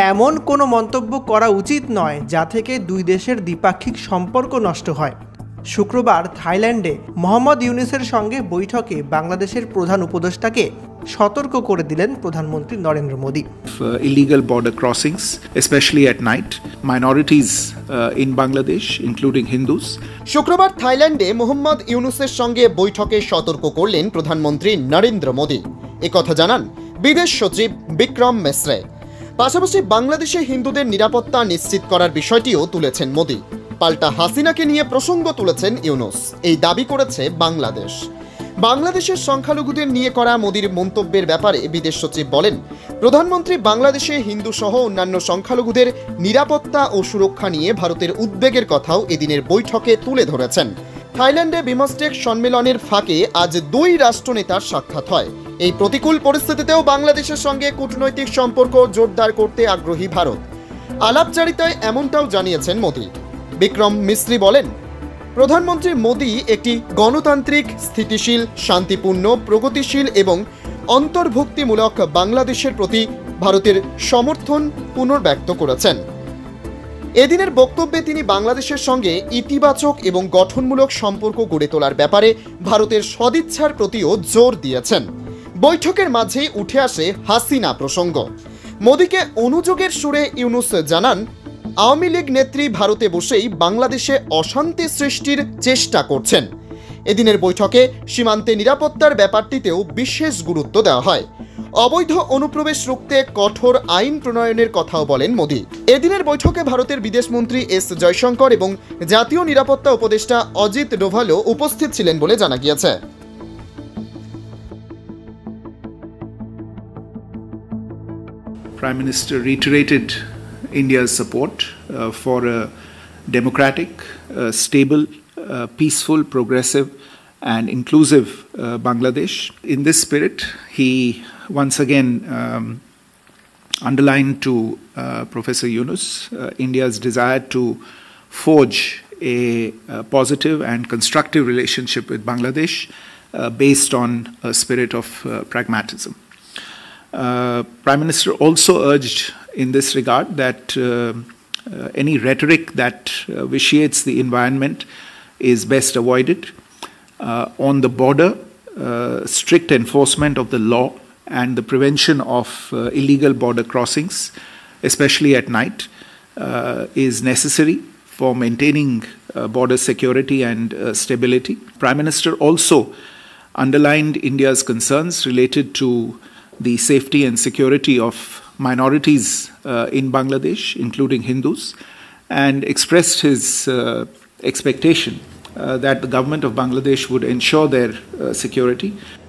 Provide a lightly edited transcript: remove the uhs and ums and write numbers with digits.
এমন কোনো মন্তব্য করা উচিত নয় যা থেকে দুই দেশের দ্বিপাক্ষিক সম্পর্ক নষ্ট হয়। শুক্রবার থাইল্যান্ডে মোহাম্মদ ইউনূসের সঙ্গে বৈঠকে বাংলাদেশের প্রধান উপদেষ্টাকে সতর্ক করে দিলেন প্রধানমন্ত্রী Narendra Modi. Illegal border crossings, especially at night, minorities in Bangladesh, including Hindus. শুক্রবার থাইল্যান্ডে মোহাম্মদ ইউনূসের সঙ্গে বৈঠকে সতর্ক করলেন প্রধানমন্ত্রী নরেন্দ্র মোদী। একথা জানান বিদেশ সচিব বিক্রম মিশ্রে। পাশাপাশি বাংলাদেশে হিন্দুদের নিরাপত্তা নিশ্চিত করার বিষয়টিও তুলেছেন মোদী। পাল্টা হাসিনাকে নিয়ে প্রসঙ্গ তুলেছেন ইউনূস। এই দাবি করেছে বাংলাদেশ। বাংলাদেশের সংখ্যালঘুদের নিয়ে করা মোদীর মন্তব্যের ব্যাপারে বিদেশ সচিব বলেন, প্রধানমন্ত্রী বাংলাদেশে হিন্দু সহ অন্যান্য সংখ্যালঘুদের নিরাপত্তা ও সুরক্ষা নিয়ে ভারতের উদ্বেগের কথাও এদিনের বৈঠকে তুলে ধরেছেন। থাইল্যান্ডে বিমস্টেক সম্মেলনের ফাঁকে আজ দুই রাষ্ট্রনেতার সাক্ষাৎ হয়। এই প্রতিকূল পরিস্থিতিতেও বাংলাদেশের সঙ্গে কূটনৈতিক সম্পর্ক জোরদার করতে আগ্রহী ভারত। আলাপচারিতায় এমনটাও জানিয়েছেন মোদী। বিক্রম মিশ্রি বলেন, প্রধানমন্ত্রী মোদী একটি গণতান্ত্রিক, স্থিতিশীল, শান্তিপূর্ণ, প্রগতিশীল এবং অন্তর্ভুক্তিমূলক বাংলাদেশের প্রতি ভারতের সমর্থন পুনর্ব্যক্ত করেছেন। এদিনের বক্তব্যে তিনি বাংলাদেশের সঙ্গে ইতিবাচক এবং গঠনমূলক সম্পর্ক গড়ে তোলার ব্যাপারে ভারতের সদিচ্ছার প্রতিও জোর দিয়েছেন। বৈঠকের মাঝেই উঠে আসে হাসিনা প্রসঙ্গ। মোদীকে অনুযোগের সুরে ইউনূস জানান, আওয়ামী লীগ নেত্রী ভারতে বসেই বাংলাদেশে অশান্তি সৃষ্টির চেষ্টা করছেন। এদিনের বৈঠকে সীমান্তে নিরাপত্তার ব্যাপারটিতেও বিশেষ গুরুত্ব দেওয়া হয়। অবৈধ অনুপ্রবেশ রুখতে কঠোর আইন প্রণয়নের কথাও বলেন মোদী। এদিনের বৈঠকে ভারতের বিদেশমন্ত্রী এস জয়শঙ্কর এবং জাতীয় নিরাপত্তা উপদেষ্টা অজিত ডোভালও উপস্থিত ছিলেন বলে জানা গিয়েছে। Prime Minister reiterated India's support for a democratic, stable, peaceful, progressive and inclusive Bangladesh. In this spirit, he once again underlined to Professor Yunus India's desire to forge a positive and constructive relationship with Bangladesh based on a spirit of pragmatism. Prime Minister also urged in this regard that any rhetoric that vitiates the environment is best avoided. On the border, strict enforcement of the law and the prevention of illegal border crossings, especially at night, is necessary for maintaining border security and stability. Prime Minister also underlined India's concerns related to the safety and security of minorities in Bangladesh, including Hindus, and expressed his expectation that the government of Bangladesh would ensure their security.